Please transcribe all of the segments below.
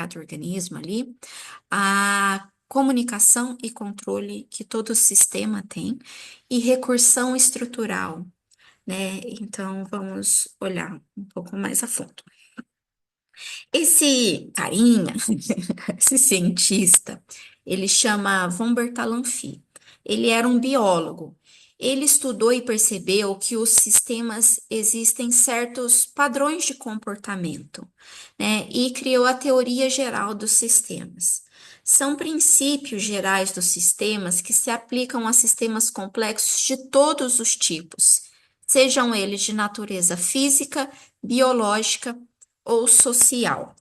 cada organismo ali, a comunicação e controle que todo sistema tem, e recursão estrutural, né? Então, vamos olhar um pouco mais a fundo. Esse carinha, esse cientista, ele chama von Bertalanffy. Ele era um biólogo. Ele estudou e percebeu que os sistemas existem certos padrões de comportamento, né? E criou a teoria geral dos sistemas. São princípios gerais dos sistemas que se aplicam a sistemas complexos de todos os tipos, sejam eles de natureza física, biológica ou social.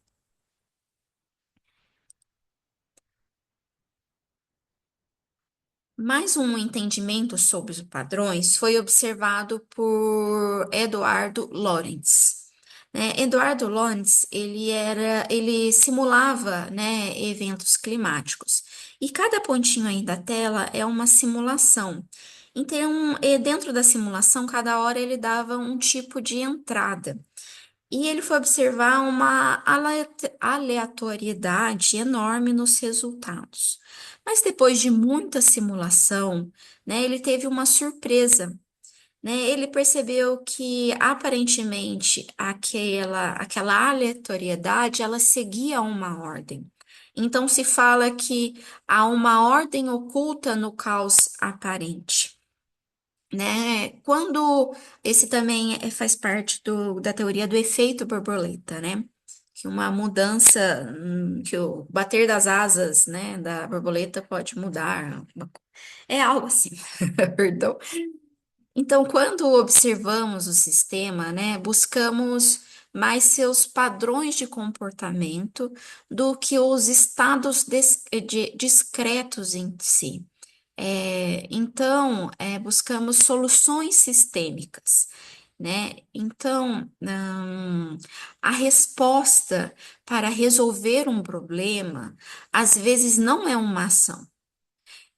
Mais um entendimento sobre os padrões foi observado por Eduardo Lorenz. Eduardo Lorenz, ele simulava, né, eventos climáticos. E cada pontinho aí da tela é uma simulação. Então, dentro da simulação, cada hora ele dava um tipo de entrada. E ele foi observar uma aleatoriedade enorme nos resultados. Mas depois de muita simulação, né, ele teve uma surpresa, né? Ele percebeu que aparentemente aquela aleatoriedade ela seguia uma ordem. Então se fala que há uma ordem oculta no caos aparente, né? Quando esse também faz parte da teoria do efeito borboleta, né? Que uma mudança, que o bater das asas, né, da borboleta pode mudar. É algo assim, perdão. Então, quando observamos o sistema, né, buscamos mais seus padrões de comportamento do que os estados discretos em si. Então, buscamos soluções sistêmicas, né? Então, a resposta para resolver um problema, às vezes, não é uma ação,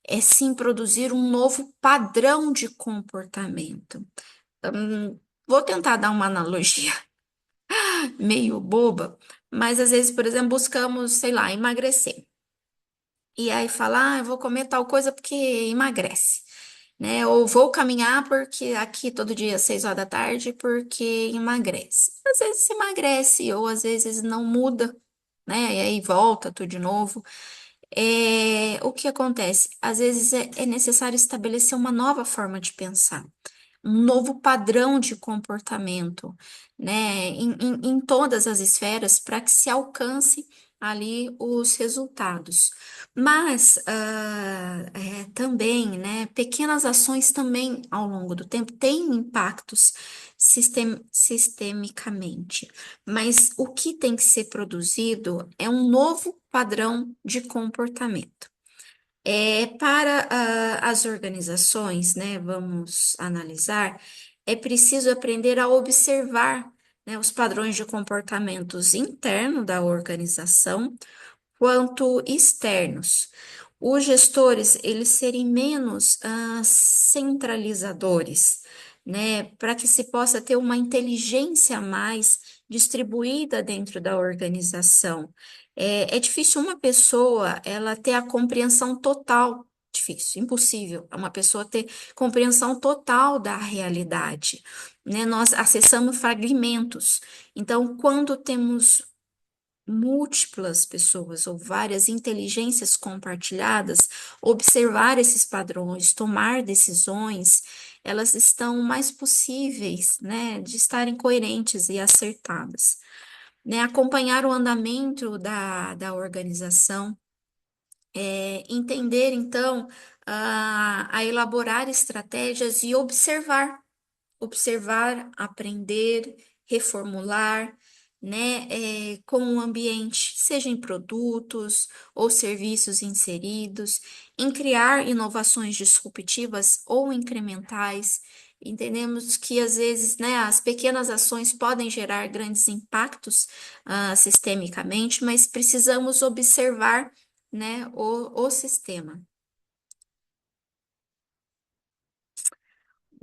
é sim produzir um novo padrão de comportamento. Vou tentar dar uma analogia meio boba, mas às vezes, por exemplo, buscamos, sei lá, emagrecer. E aí fala, eu vou comer tal coisa porque emagrece, né? Ou vou caminhar porque aqui todo dia às 6 horas da tarde porque emagrece. Às vezes emagrece ou às vezes não muda, né? E aí volta tudo de novo. O que acontece? Às vezes é necessário estabelecer uma nova forma de pensar, um novo padrão de comportamento, né, em todas as esferas para que se alcance ali os resultados. Mas também, né, pequenas ações também ao longo do tempo têm impactos sistemicamente. Mas o que tem que ser produzido é um novo padrão de comportamento. Para as organizações, né, vamos analisar, é preciso aprender a observar, né, os padrões de comportamentos internos da organização, quanto externos. Os gestores, eles serem menos centralizadores, né, para que se possa ter uma inteligência mais distribuída dentro da organização. É difícil uma pessoa, ela ter a compreensão total, difícil, impossível, uma pessoa ter compreensão total da realidade, né? Nós acessamos fragmentos. Então, quando temos múltiplas pessoas ou várias inteligências compartilhadas, observar esses padrões, tomar decisões, elas estão mais possíveis, né, de estarem coerentes e acertadas, né, acompanhar o andamento da organização, entender então a elaborar estratégias e observar, aprender, reformular, né, com o ambiente, seja em produtos ou serviços inseridos, em criar inovações disruptivas ou incrementais. Entendemos que às vezes, né, as pequenas ações podem gerar grandes impactos, sistemicamente, mas precisamos observar, né, o sistema.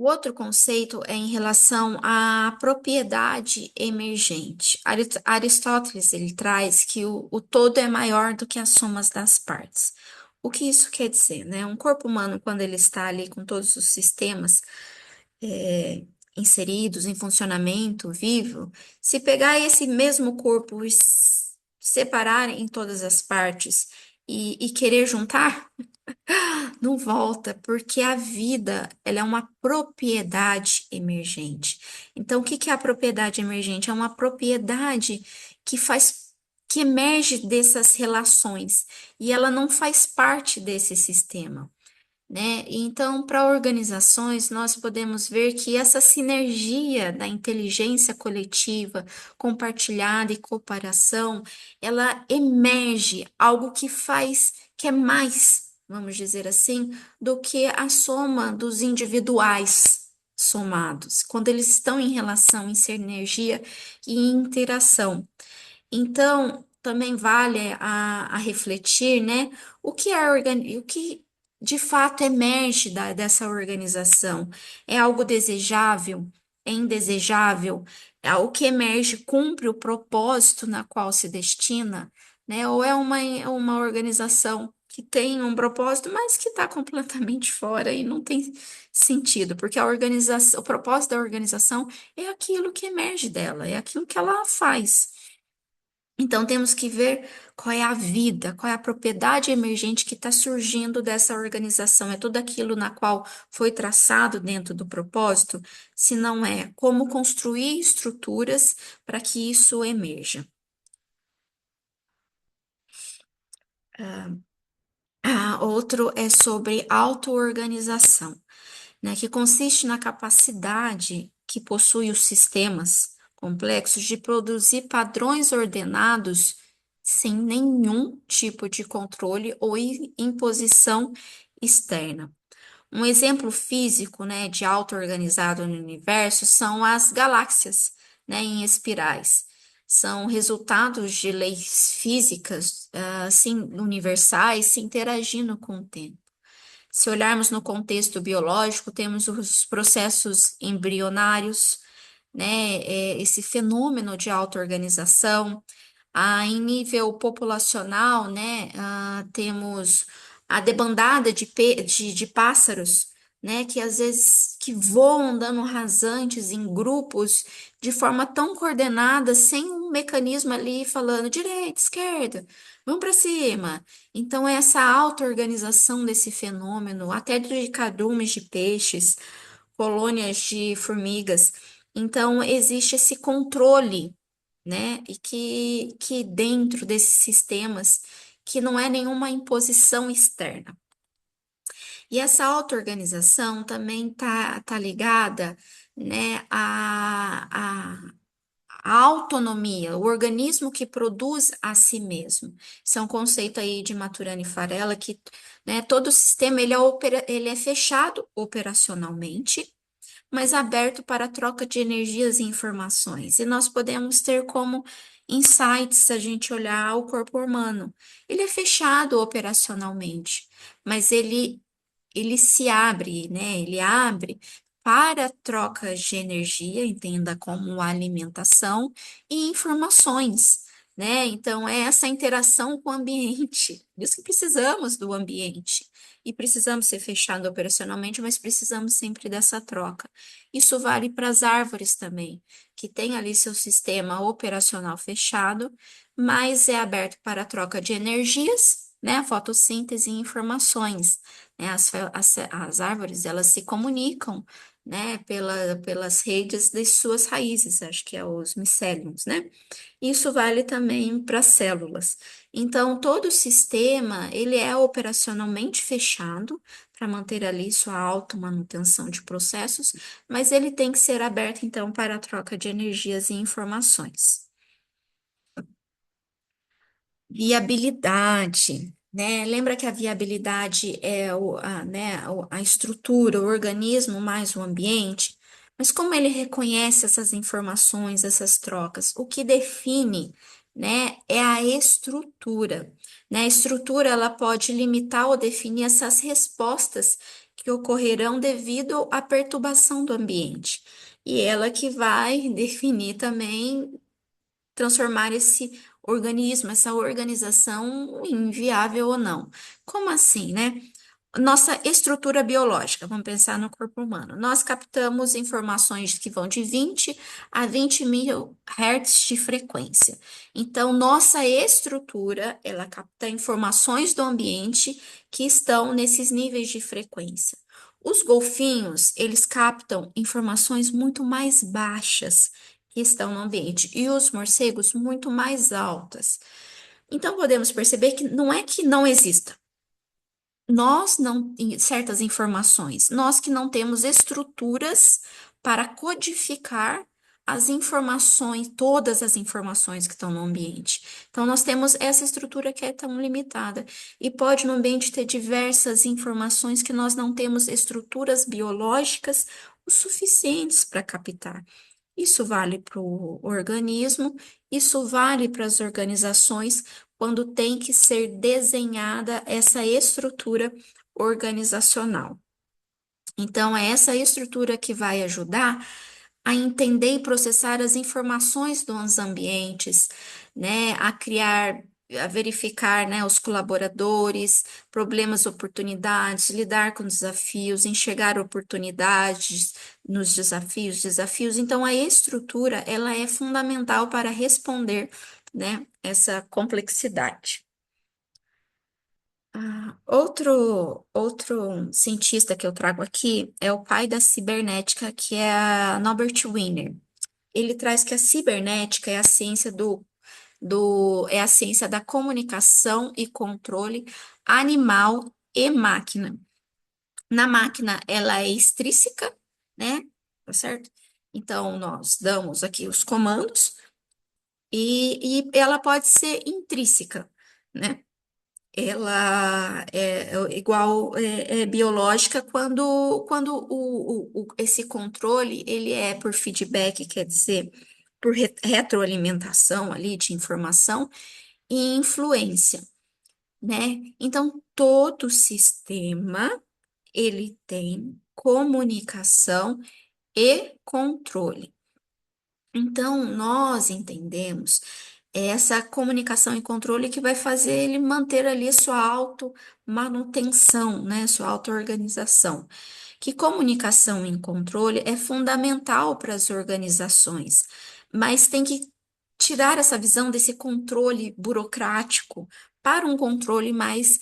O outro conceito é em relação à propriedade emergente. Aristóteles ele traz que o todo é maior do que as somas das partes. O que isso quer dizer, né? Um corpo humano, quando ele está ali com todos os sistemas é, inseridos em funcionamento vivo, se pegar esse mesmo corpo e separar em todas as partes e querer juntar, não volta, porque a vida, ela é uma propriedade emergente. Então, o que que é a propriedade emergente? É uma propriedade que faz, que emerge dessas relações e ela não faz parte desse sistema, né? Então, para organizações, nós podemos ver que essa sinergia da inteligência coletiva, compartilhada e cooperação, ela emerge algo que faz, que é mais, vamos dizer assim, do que a soma dos individuais somados, quando eles estão em relação, em sinergia e em interação. Então, também vale a refletir, né? O que de fato emerge dessa organização? É algo desejável? É indesejável? É o que emerge cumpre o propósito na qual se destina, né? Ou é uma organização que tem um propósito, mas que está completamente fora e não tem sentido, porque a organização, o propósito da organização é aquilo que emerge dela, é aquilo que ela faz. Então, temos que ver qual é a vida, qual é a propriedade emergente que está surgindo dessa organização. É tudo aquilo na qual foi traçado dentro do propósito? Se não é, como construir estruturas para que isso emerja. Outro é sobre auto-organização, né, que consiste na capacidade que possui os sistemas complexos de produzir padrões ordenados sem nenhum tipo de controle ou imposição externa. Um exemplo físico, né, de auto-organizado no universo são as galáxias, né, em espirais. São resultados de leis físicas, assim, universais, se interagindo com o tempo. Se olharmos no contexto biológico, temos os processos embrionários, né? Esse fenômeno de auto-organização. Em nível populacional, né? Temos a debandada de pássaros, né? Que às vezes que voam dando rasantes em grupos de forma tão coordenada, sem um mecanismo ali falando direita, esquerda, vamos para cima. Então, essa auto-organização desse fenômeno, até de cardumes de peixes, colônias de formigas. Então, existe esse controle, né? E que dentro desses sistemas, que não é nenhuma imposição externa. E essa auto-organização também tá ligada, né, a autonomia, o organismo que produz a si mesmo. Isso é um conceito aí de Maturana e Varela que, né, todo sistema ele é fechado operacionalmente, mas aberto para a troca de energias e informações. E nós podemos ter como insights se a gente olhar o corpo humano. Ele é fechado operacionalmente, mas ele se abre, né? Ele abre para trocas de energia, entenda como alimentação e informações, né? Então, é essa interação com o ambiente. Por isso que precisamos do ambiente. E precisamos ser fechados operacionalmente, mas precisamos sempre dessa troca. Isso vale para as árvores também, que tem ali seu sistema operacional fechado, mas é aberto para a troca de energias, né? Fotossíntese e informações, né? As árvores, elas se comunicam, né? Pelas redes de suas raízes, acho que é os micéliums, né? Isso vale também para células. Então, todo o sistema, ele é operacionalmente fechado para manter ali sua automanutenção de processos, mas ele tem que ser aberto, então, para a troca de energias e informações. Viabilidade, né? Lembra que a viabilidade é né, a estrutura, o organismo mais o ambiente? Mas como ele reconhece essas informações, essas trocas? O que define, né, é a estrutura, né? A estrutura, ela pode limitar ou definir essas respostas que ocorrerão devido à perturbação do ambiente. E ela que vai definir também transformar esse organismo, essa organização em viável ou não. Como assim, né? Nossa estrutura biológica, vamos pensar no corpo humano. Nós captamos informações que vão de 20 a 20 mil hertz de frequência. Então, nossa estrutura, ela capta informações do ambiente que estão nesses níveis de frequência. Os golfinhos, eles captam informações muito mais baixas que estão no ambiente e os morcegos muito mais altas. Então, podemos perceber que não é que não exista nós não, certas informações, nós que não temos estruturas para codificar as informações, todas as informações que estão no ambiente. Então, nós temos essa estrutura que é tão limitada. E pode no ambiente ter diversas informações que nós não temos estruturas biológicas o suficientes para captar. Isso vale para o organismo, isso vale para as organizações quando tem que ser desenhada essa estrutura organizacional. Então, é essa estrutura que vai ajudar a entender e processar as informações dos ambientes, né, a criar, a verificar, né, os colaboradores, problemas, oportunidades, lidar com desafios, enxergar oportunidades nos desafios, desafios. Então, a estrutura, ela é fundamental para responder, né, essa complexidade. Outro cientista que eu trago aqui é o pai da cibernética, que é a Norbert Wiener. Ele traz que a cibernética é a ciência é a ciência da comunicação e controle animal e máquina. Na máquina, ela é extrínseca, né? Tá certo? Então, nós damos aqui os comandos e ela pode ser intrínseca, né? Ela é igual é biológica quando esse controle ele é por feedback, quer dizer, por retroalimentação ali de informação e influência, né? Então, todo sistema ele tem comunicação e controle. Então, nós entendemos essa comunicação e controle que vai fazer ele manter ali sua auto-manutenção, né? Sua auto-organização. Que comunicação e controle é fundamental para as organizações, mas tem que tirar essa visão desse controle burocrático para um controle mais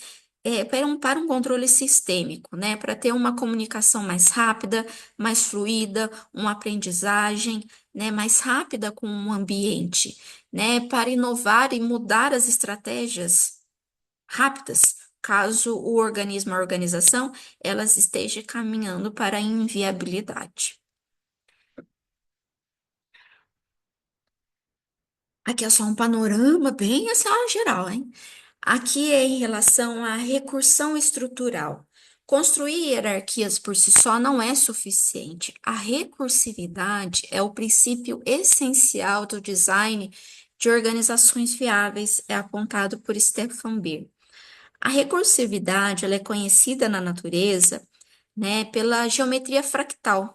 para um controle sistêmico, né? Para ter uma comunicação mais rápida, mais fluida, uma aprendizagem, né, mais rápida com o ambiente, né? Para inovar e mudar as estratégias rápidas, caso o organismo, a organização, elas esteja caminhando para a inviabilidade. Aqui é só um panorama bem assim, ó, geral, hein? Aqui é em relação à recursão estrutural. Construir hierarquias por si só não é suficiente. A recursividade é o princípio essencial do design de organizações viáveis, é apontado por Stefan Beer. A recursividade, ela é conhecida na natureza, né, pela geometria fractal.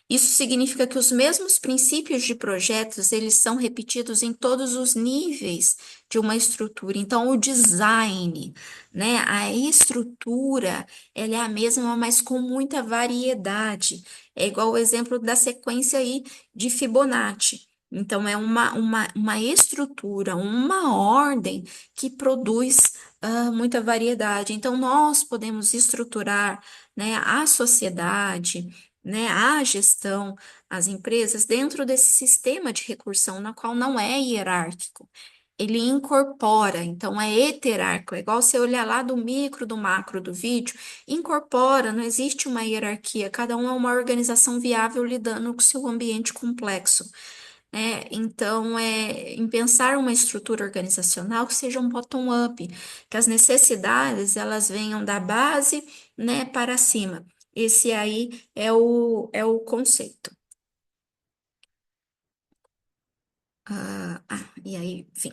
Isso significa que os mesmos princípios de projetos, eles são repetidos em todos os níveis de uma estrutura. Então, o design, né, a estrutura, ela é a mesma, mas com muita variedade. É igual o exemplo da sequência aí de Fibonacci. Então, é uma estrutura, uma ordem que produz muita variedade. Então, nós podemos estruturar, né, a sociedade, né, a gestão, as empresas dentro desse sistema de recursão, na qual não é hierárquico. Ele incorpora, então é heterárquico, é igual você olhar lá do micro, do macro do vídeo, incorpora, não existe uma hierarquia, cada um é uma organização viável lidando com o seu ambiente complexo. Né? Então, em pensar uma estrutura organizacional que seja um bottom-up, que as necessidades elas venham da base, né, para cima. Esse aí é o conceito. E aí, enfim.